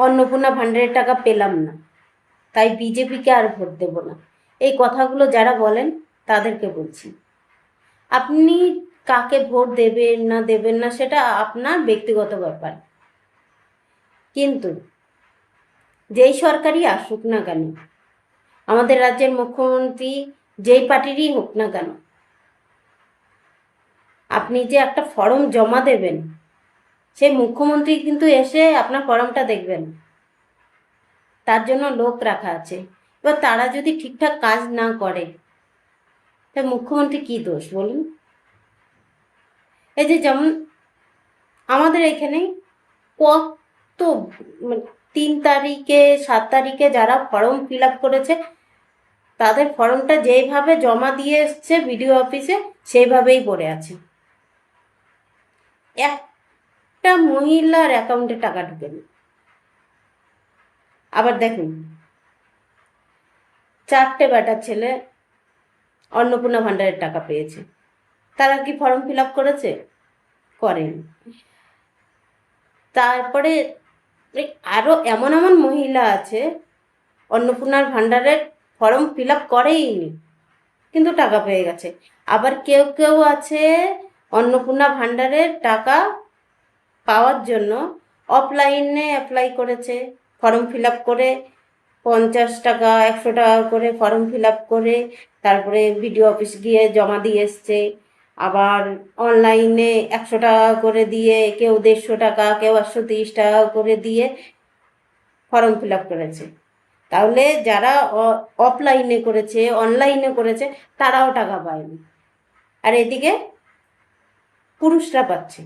অন্নপূর্ণা ভাণ্ডারের টাকা পেলাম না, তাই বিজেপিকে আর ভোট দেব না। এই কথাগুলো যারা বলেন তাদেরকে বলছি, আপনি কাকে ভোট দেবেন না সেটা আপনার ব্যক্তিগত ব্যাপার, কিন্তু যেই সরকারই আসুক না কেন, আমাদের রাজ্যের মুখ্যমন্ত্রী যেই পার্টিরই হোক না কেন, আপনি যে একটা ফর্ম জমা দেবেন, সেই মুখ্যমন্ত্রী কিন্তু এসে আপনার ফর্মটা দেখবেন, তার জন্য লোক রাখা আছে। এবার তারা যদি ঠিকঠাক কাজ না করে, তা মুখ্যমন্ত্রী কি দোষ বলুন? এই যে যেমন আমাদের এখানে কত 3 তারিখে 7 তারিখে যারা ফর্ম ফিল আপ করেছে, তাদের ফর্মটা যেইভাবে জমা দিয়ে এসছে বিডিও অফিসে, সেইভাবেই পড়ে আছে। একটা মহিলার অ্যাকাউন্টে টাকা ঢুকেনি। আবার দেখুন, 4টে বেটার ছেলে অন্নপূর্ণা ভাণ্ডারের টাকা পেয়েছে, তারা কি ফর্ম ফিল আপ করেছে? করেনি। তারপরে আরও এমন এমন মহিলা আছে অন্নপূর্ণার ভাণ্ডারের ফর্ম ফিল আপ করেইনি, কিন্তু টাকা পেয়ে গেছে। আবার কেউ কেউ আছে অন্নপূর্ণা ভাণ্ডারের টাকা পাওয়ার জন্য অফলাইনে অ্যাপ্লাই করেছে, ফর্ম ফিল আপ করে 50 টাকা 100 টাকা করে ফর্ম ফিল আপ করে তারপরে বিডিও অফিস গিয়ে জমা দিয়ে এসছে। আবার অনলাইনে 100 টাকা করে দিয়ে, কেউ 150 টাকা, কেউ 130 টাকা করে দিয়ে ফর্ম ফিল আপ করেছে। তাহলে যারা অফলাইনে করেছে, অনলাইনে করেছে, তারাও টাকা পায়নি, আর এদিকে পুরুষরা পাচ্ছে।